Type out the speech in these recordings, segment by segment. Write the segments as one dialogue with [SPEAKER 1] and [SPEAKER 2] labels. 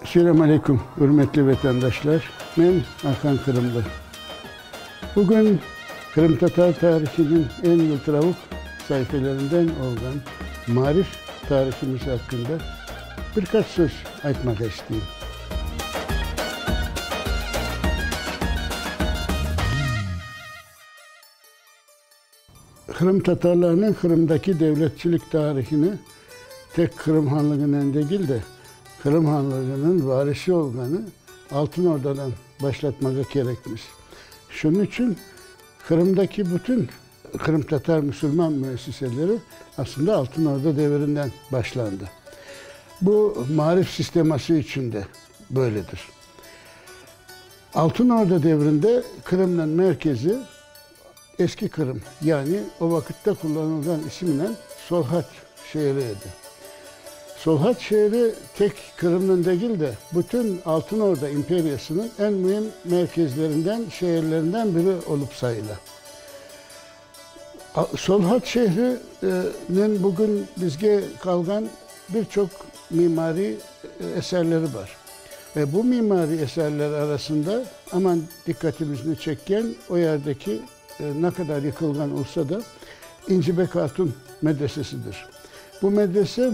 [SPEAKER 1] Selamünaleyküm hürmetli vatandaşlar. Ben Hakan Kırımlı. Bugün Kırım Tatar tarihinin en yıltıravuk sayfelerinden olan Marif tarihimiz hakkında birkaç söz aytmak isteyeyim. Kırım Tatarlarının Kırım'daki devletçilik tarihini tek Kırım Hanlığı'nın değil de Kırım Hanlığı'nın varisi olganı Altınordu'dan başlatmak gerekmiş. Şunun için Kırım'daki bütün Kırım Tatar Müslüman müesseseleri aslında Altınordu devrinden başlandı. Bu marif sisteması içinde böyledir. Altınordu devrinde Kırım'ın merkezi Eski Kırım, yani o vakitte kullanılan isimle Solhat şehriydi. Solhat şehri tek Kırım'ın değil de bütün Altınordu İmperyası'nın en mühim merkezlerinden, şehirlerinden biri olup sayılır. Solhat şehrinin bugün bizge kalgan birçok mimari eserleri var. Ve bu mimari eserler arasında aman dikkatimizi çeken o yerdeki ne kadar yıkılgan olsa da İncibek Hatun Medresesi'dir. Bu medrese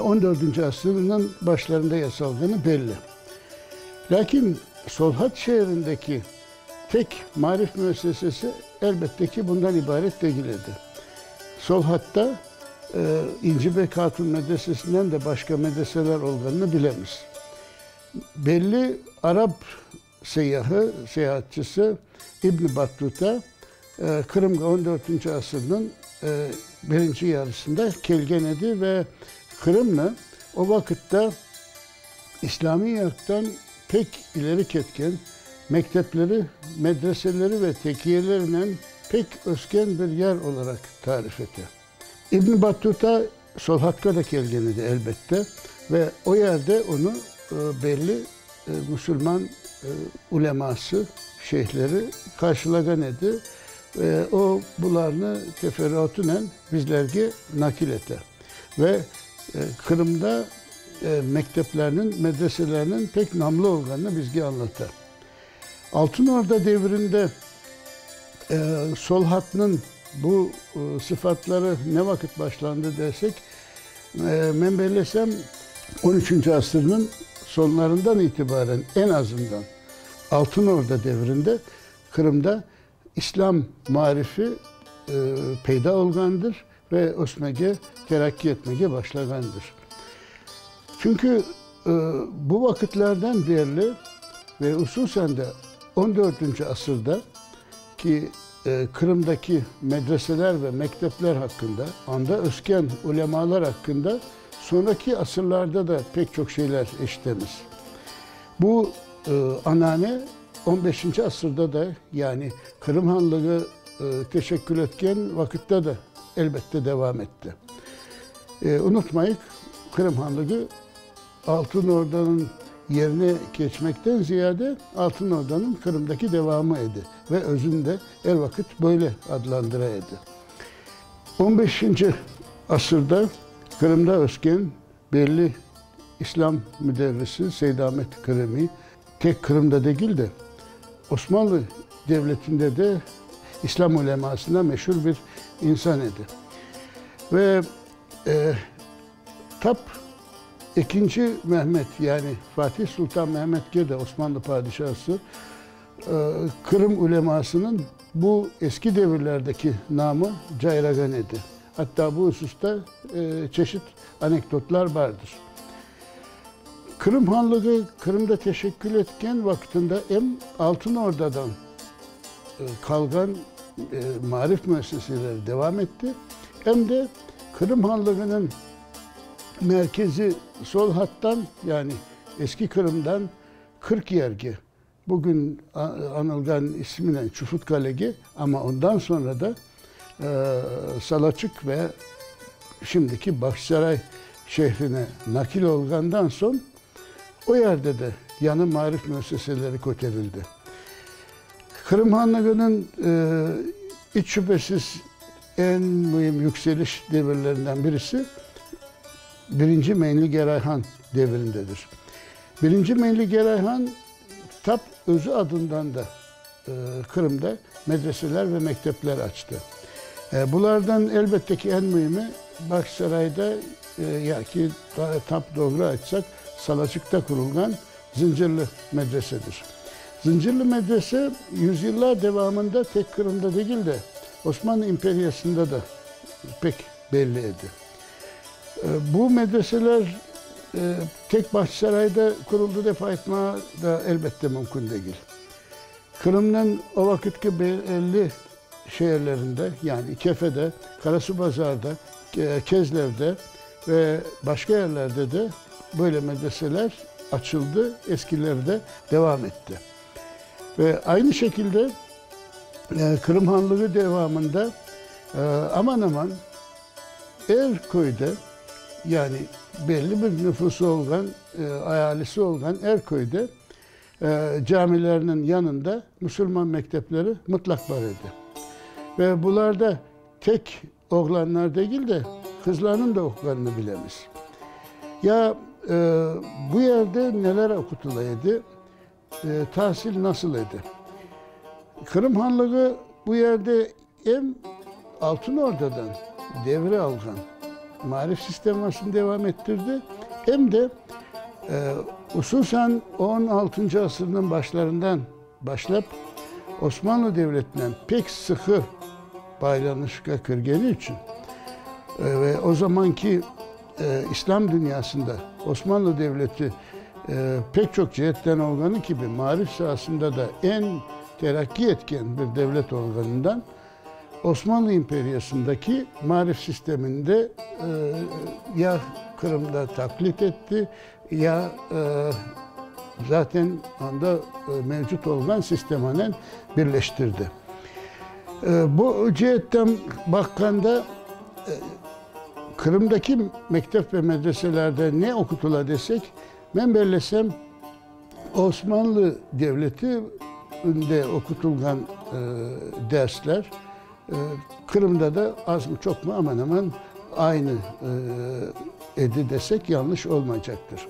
[SPEAKER 1] 14. asrının başlarında yapıldığını belli. Lakin Solhat şehrindeki tek marif müessesesi elbette ki bundan ibaret değildi. Solhat'ta İncibek Hatun Medresesi'nden de başka medreseler olduğunu bilemiz. Belli Arap seyahatçisi İbn Battuta Kırım'da 14. asrının birinci yarısında kelgenedi ve Kırım'la o vakitte İslami yaktan pek ileri ketken mektepleri, medreseleri ve tekiyelerinin pek özken bir yer olarak tarif etti. İbn Battuta Solhat'ta da kelgenedi elbette ve o yerde onu belli Müslüman uleması, şeyhleri karşılagan edi. O bularını teferruatünen bizlerge nakil etti. Ve Kırım'da mekteplerinin, medreselerinin pek namlı olduğunu bizge anlatır. Altınordu devrinde Solhat'ın bu sıfatları ne vakit başlandı dersek, ben belirlesem 13. asrının sonlarından itibaren en azından Altınordu devrinde Kırım'da İslam marifi peyda olgandır ve osmege, terakki etmeye başlagandır. Çünkü bu vakitlerden beri ve hususen de 14. asırda ki Kırım'daki medreseler ve mektepler hakkında, anda özken ulemalar hakkında sonraki asırlarda da pek çok şeyler işitemiz. Bu anane 15. asırda da, yani Kırım Hanlığı teşekkül etken vakitte de elbette devam etti. Unutmayın, Kırım Hanlığı Altınordu'nun yerine geçmekten ziyade Altınordu'nun Kırım'daki devamı idi ve özünde her vakit böyle adlandıraydı. 15. asırda Kırım'da özken belli İslam müderrisi Seyyid Ahmet Kırımi tek Kırım'da değil de Osmanlı Devleti'nde de İslam ulemasında meşhur bir insan idi. Ve II. Mehmet, yani Fatih Sultan Mehmet Gede, Osmanlı padişahı, Kırım ulemasının bu eski devirlerdeki namı Cayragan idi. Hatta bu hususta çeşit anekdotlar vardır. Kırım Hanlığı Kırım'da teşekkül etken vaktinde hem Altınordu'dan kalgan marif müesseseleri devam etti, hem de Kırım Hanlığı'nın merkezi Solhat'tan, yani eski Kırım'dan Kırkyergi, bugün anılgan ismiyle Çufutkalegi, ama ondan sonra da Salaçık ve şimdiki Bahçesaray şehrine nakil olgandan son o yerde de yanı marif müesseseleri koterildi. Kırım Hanlığı'nın hiç şüphesiz en mühim yükseliş devirlerinden birisi 1. Menli Gerayhan devrindedir. Birinci Melih Gerayhan TAP Özü adından da Kırım'da medreseler ve mektepler açtı. Bunlardan elbette ki en mühimi Baksaray'da ya ki TAP doğru açsak Salacık'ta kurulan Zincirli Medrese'dir. Zincirli Medrese yüzyıllar devamında tek Kırım'da değil de Osmanlı İmperyası'nda da pek belliydi. Bu medreseler tek Bahçesaray'da kuruldu defa etme da elbette mümkün değil. Kırım'ın o vakitki belli şehirlerinde yani Kefe'de, Karasubazar'da, Kezler'de ve başka yerlerde de böyle medreseler açıldı, eskileri de devam etti. Ve aynı şekilde Kırım Hanlığı devamında aman aman Erköy'de yani belli bir nüfusu olan, ahalisi olan Erköy'de camilerinin yanında Müslüman mektepleri mutlak var idi. Ve bunlarda tek oğlanlar değil de kızlarının da oklarını bilemiz. Ya bu yerde neler okutulaydı, tahsil nasıl idi? Kırım Hanlığı bu yerde hem Altınordu'dan devre algan marif sistemasını devam ettirdi hem de hususen 16. asırın başlarından başlayıp Osmanlı Devleti'nden pek sıkı bağlanışa kırgeni için ve o zamanki İslam dünyasında Osmanlı Devleti pek çok cihetten organı gibi marif sahasında da en terakki etken bir devlet organından Osmanlı İmperyası'ndaki marif sisteminde ya Kırım'da taklit etti ya zaten anda mevcut olan sistemanen birleştirdi. Bu cihetten bakkanda Kırım'daki mektep ve medreselerde ne okutula desek, ben bellesem Osmanlı Devleti'nde okutulgan dersler Kırım'da da az mı çok mu aman aman aynı edi desek yanlış olmayacaktır.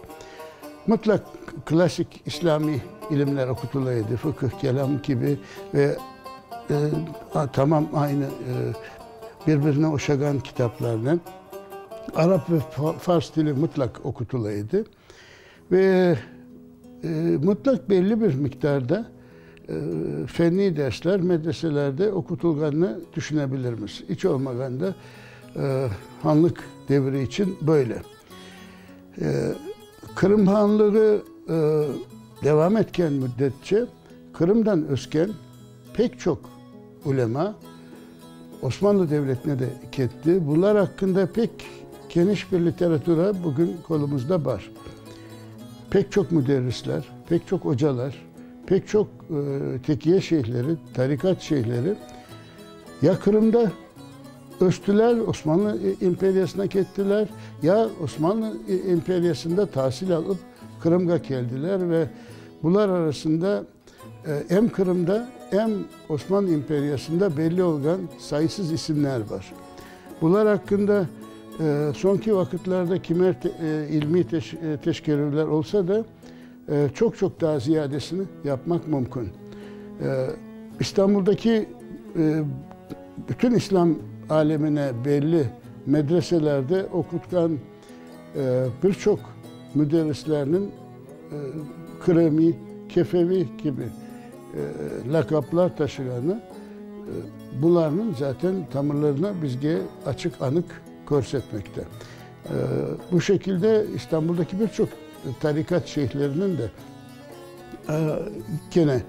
[SPEAKER 1] Mutlak klasik İslami ilimler okutulaydı, fıkıh, kelam gibi ve tamam aynı birbirine oşagan kitaplarla Arap ve Fars dili mutlak okutulaydı ve mutlak belli bir miktarda fenni dersler medreselerde okutulganını düşünebiliriz. Hiç olmadan da Hanlık devri için böyle. Kırım Hanlığı devam etken müddetçe Kırım'dan özken pek çok ulema Osmanlı Devleti'ne de gitti. Bunlar hakkında pek geniş bir literatüre bugün kolumuzda var. Pek çok müderrisler, pek çok hocalar, pek çok tekiye şeyhleri, tarikat şeyhleri ya Kırım'da ölçtüler, Osmanlı İmperyası'na gittiler ya Osmanlı İmperyası'nda tahsil alıp Kırım'a geldiler ve bunlar arasında hem Kırım'da hem Osmanlı İmperyası'nda belli olan sayısız isimler var. Bunlar hakkında sonki vakitlerde kimer ilmi teşkerrürler olsa da çok çok daha ziyadesini yapmak mümkün. İstanbul'daki bütün İslam alemine belli medreselerde okutkan birçok müderrislerinin Kırımi, Kefevi gibi lakaplar taşıyanı bunların zaten tamırlarına bizge açık anık görsetmekte. Bu şekilde İstanbul'daki birçok tarikat şeyhlerinin de gene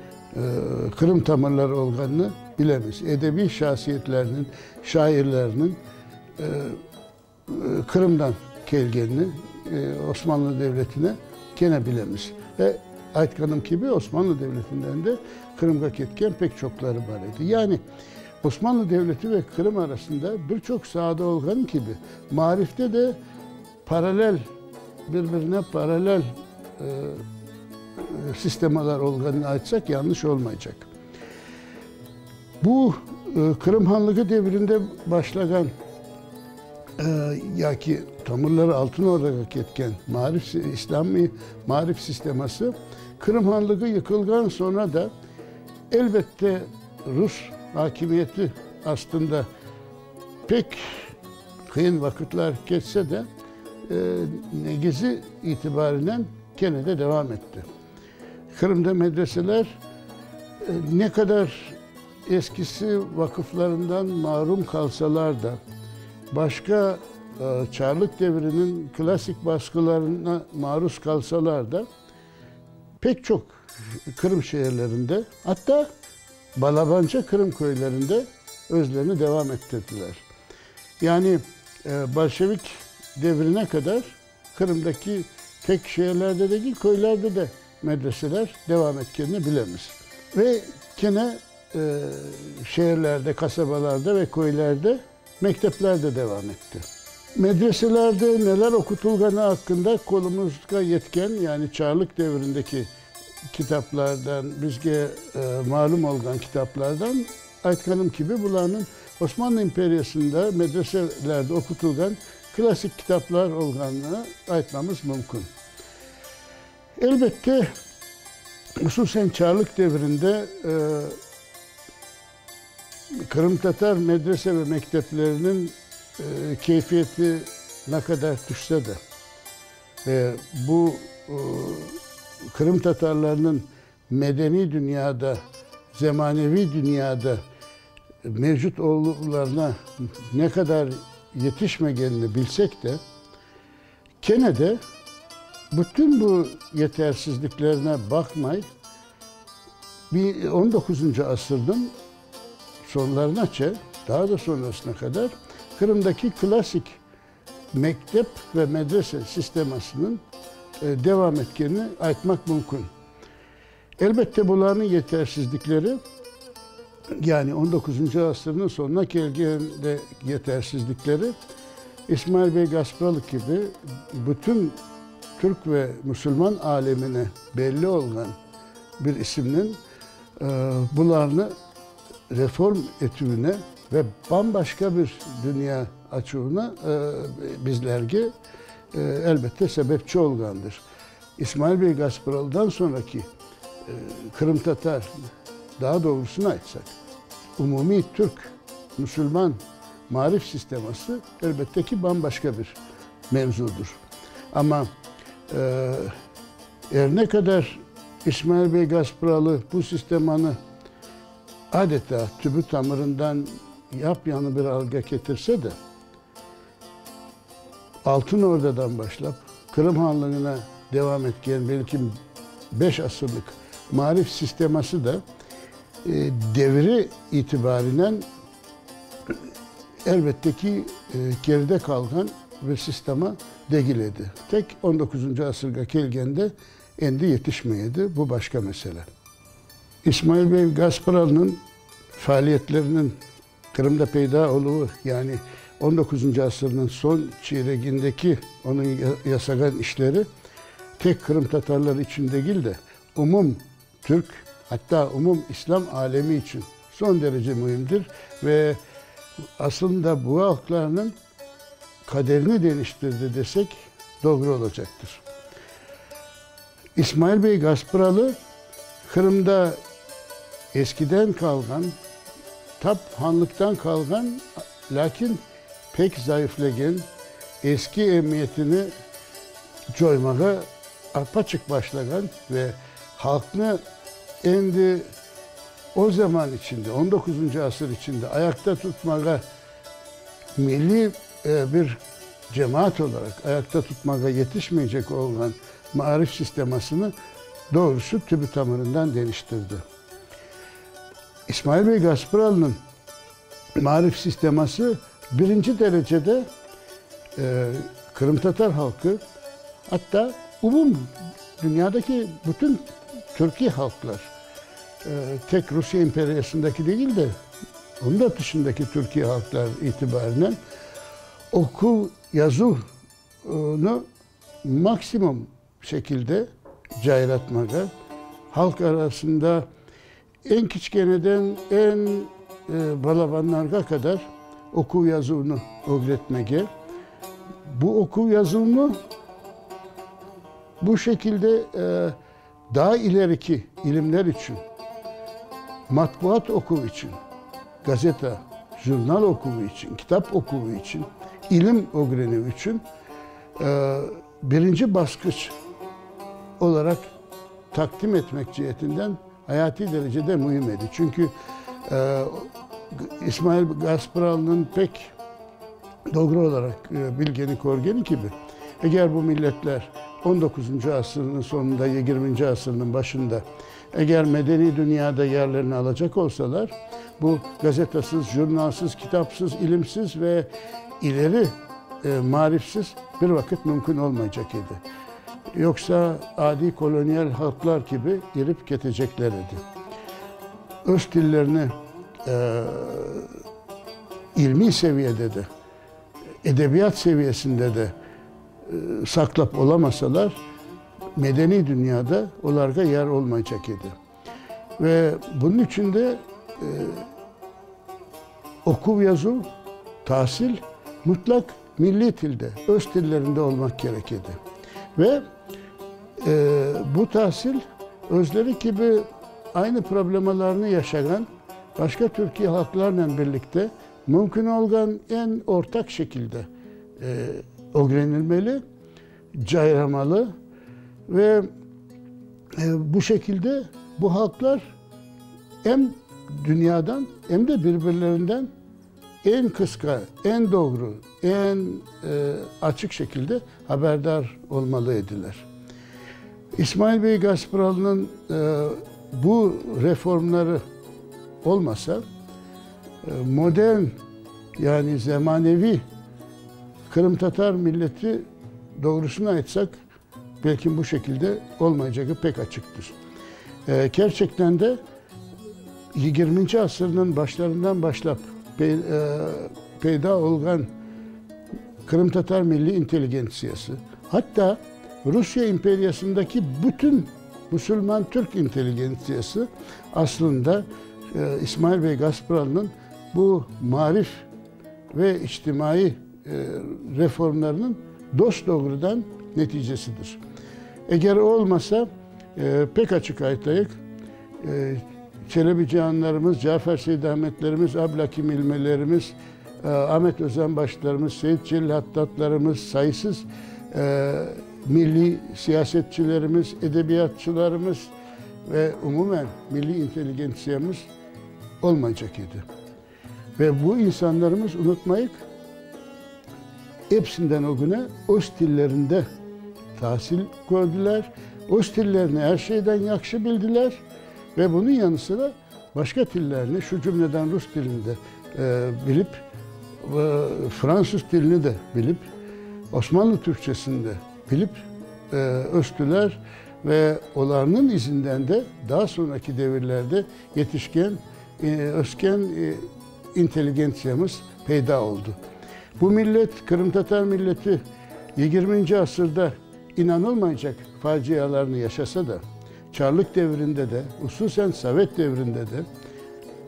[SPEAKER 1] Kırım tamırları olganını bilemeyiz. Edebi şahsiyetlerinin, şairlerinin Kırım'dan gelgenini Osmanlı Devleti'ne gene bilemeyiz. Ve Aytkanım gibi Osmanlı Devleti'nden de Kırım'a ketken pek çokları var idi. Yani Osmanlı Devleti ve Kırım arasında birçok sahada olgan gibi marifte de paralel, birbirine paralel sistemalar olganını açsak yanlış olmayacak. Bu Kırım Hanlığı devrinde başlayan ya ki tamırları altın olarak etken İslami marif sisteması Kırım Hanlığı yıkılgan sonra da elbette Rus hakimiyeti aslında pek kıyın vakitler geçse de negizi itibariyle gene de devam etti. Kırım'da medreseler ne kadar eskisi vakıflarından mahrum kalsalar da başka Çarlık devrinin klasik baskılarına maruz kalsalar da pek çok Kırım şehirlerinde hatta Balabanca Kırım köylerinde özlerini devam ettirdiler. Yani Bolşevik devrine kadar Kırım'daki tek şehirlerde de değil köylerde de medreseler devam ettiğini bilemiz. Ve gene şehirlerde, kasabalarda ve köylerde mektepler de devam etti. Medreselerde neler okutulganı hakkında kolumuzda yetken yani Çarlık devrindeki kitaplardan, bizge malum olan kitaplardan aytkanım gibi bulanın Osmanlı İmperyası'nda medreselerde okutulgan klasik kitaplar olganını aytmamız mümkün. Elbette hususen Çarlık devrinde Kırım Tatar medrese ve mekteplerinin keyfiyeti ne kadar düşse de bu Kırım Tatarlarının medeni dünyada, zemanevi dünyada mevcut oğullarına ne kadar yetişmegenini bilsek de gene de bütün bu yetersizliklerine bakmay bir 19. asırın sonlarına daha da sonrasına kadar Kırım'daki klasik mektep ve medrese sistemasının devam ettiğini aytmak mümkün. Elbette bunların yetersizlikleri yani 19. asrının sonuna geldiğinde yetersizlikleri İsmail Bey Gaspralık gibi bütün Türk ve Müslüman alemine belli olan bir ismin bunlarını reform etüğüne ve bambaşka bir dünya açığına bizlerge elbette sebepçi olgandır. İsmail Bey Gaspralı'dan sonraki Kırım Tatar, daha doğrusunu aytsak, umumi Türk, Müslüman marif sisteması elbette ki bambaşka bir mevzudur. Ama ne kadar İsmail Bey Gaspralı bu sistemanı adeta tübü tamırından yapyanı bir alga getirse de Altın Orda'dan başlayıp Kırım Hanlığı'na devam etken belki 5 asırlık marif sisteması da devri itibariyle elbette ki geride kalan bir sistema değildi. Tek 19. asırga kelgende endi yetişmeyedi. Bu başka mesele. İsmail Bey Gaspralı'nın faaliyetlerinin Kırım'da peyda olduğu yani 19. asırın son çeyreğindeki onun yasagan işleri tek Kırım Tatarları için değil de umum Türk hatta umum İslam alemi için son derece mühimdir ve aslında bu halklarının kaderini değiştirdi desek doğru olacaktır. İsmail Bey Gaspralı Kırım'da eskiden kalgan, hanlıktan kalgan lakin pek zayıflayan eski emniyetini coymaya apaçık başlayan ve halkını endi o zaman içinde 19. asır içinde ayakta tutmaya milli bir cemaat olarak ayakta tutmaya yetişmeyecek olan marif sistemasını doğrusu tübü tamırından değiştirdi. İsmail Bey Gaspralı'nın marif sisteması birinci derecede Kırım Tatar halkı hatta umum dünyadaki bütün Türkiye halklar tek Rusya İmperyası'ndaki değil de onun da dışındaki Türkiye halklar itibariyle oku yazını maksimum şekilde cayratmaya, halk arasında en küçüğünden en balabanlarga kadar oku yazını öğretmeye bu oku yazılımı bu şekilde daha ileriki ilimler için, matbuat okulu için, gazete, jurnal okulu için, kitap okulu için, ilim öğrenimi için birinci baskıç olarak takdim etmek cihetinden hayati derecede mühimdi. Çünkü İsmail Gasparalı'nın pek doğru olarak bilgeni korgeni gibi, eğer bu milletler 19. asrının sonunda, 20. asrının başında eğer medeni dünyada yerlerini alacak olsalar, bu gazetesiz, jurnalsız, kitapsız, ilimsiz ve ileri marifsiz bir vakit mümkün olmayacak idi. Yoksa adi kolonyal halklar gibi girip ketecekler idi. Öz dillerini ilmi seviyede de, edebiyat seviyesinde de saklap olamasalar, medeni dünyada onlarga yer olmayacak idi. Ve bunun için de oku yazı, tahsil mutlak milli dilde, öz dillerinde olmak gerekirdi. Ve bu tahsil özleri gibi aynı problemalarını yaşayan başka Türkiye halklarla birlikte mümkün olan en ortak şekilde öğrenilmeli, cayramalı ve bu şekilde bu halklar hem dünyadan hem de birbirlerinden en kıska, en doğru, en açık şekilde haberdar olmalıydılar. İsmail Bey Gasparalı'nın bu reformları olmasa modern, yani zamanevi Kırım Tatar milleti doğrusunu açsak belki bu şekilde olmayacağı pek açıktır. Gerçekten de 20. asırın başlarından başlap peyda olan Kırım Tatar milli inteligensiyası, hatta Rusya İmperyası'ndaki bütün Müslüman Türk inteligensiyası aslında İsmail Bey Gasparalı'nın bu marif ve içtimai reformlarının dosdoğrudan neticesidir. Eğer olmasa pek açık aytlayık, Çelebi Cihanlarımız, Cafer Seyyid Ahmetlerimiz, Ablakim İlmelerimiz, Ahmet Özenbaşlarımız, Seyit Celil Hattatlarımız, sayısız milli siyasetçilerimiz, edebiyatçılarımız ve umumen milli inteligensiyamız olmayacak idi. Ve bu insanlarımız unutmayık, hepsinden o güne öz dillerinde tahsil gördüler, öz dillerini her şeyden yakşı bildiler ve bunun yanı sıra başka dillerini, şu cümleden Rus dilini de bilip, Fransız dilini de bilip, Osmanlı Türkçesini de bilip ölçtüler ve onların izinden de daha sonraki devirlerde yetişken, özken inteligensiyamız peyda oldu. Bu millet, Kırım Tatar milleti 20. asırda inanılmayacak facialarını yaşasa da, Çarlık devrinde de, hususen Sovyet devrinde de,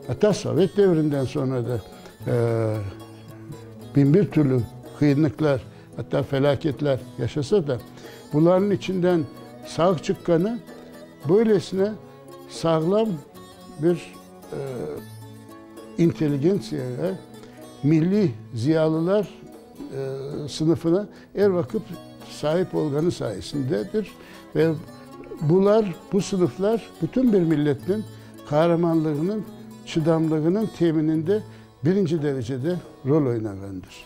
[SPEAKER 1] hatta Sovyet devrinden sonra da binbir türlü kıyınlıklar, hatta felaketler yaşasa da, bunların içinden sağ çıkanı böylesine sağlam bir inteligensiya, milli ziyalılar sınıfına er vakıf sahip olganı sayesindedir. Ve bu sınıflar bütün bir milletin kahramanlığının, çıdamlığının temininde birinci derecede rol oynagandır.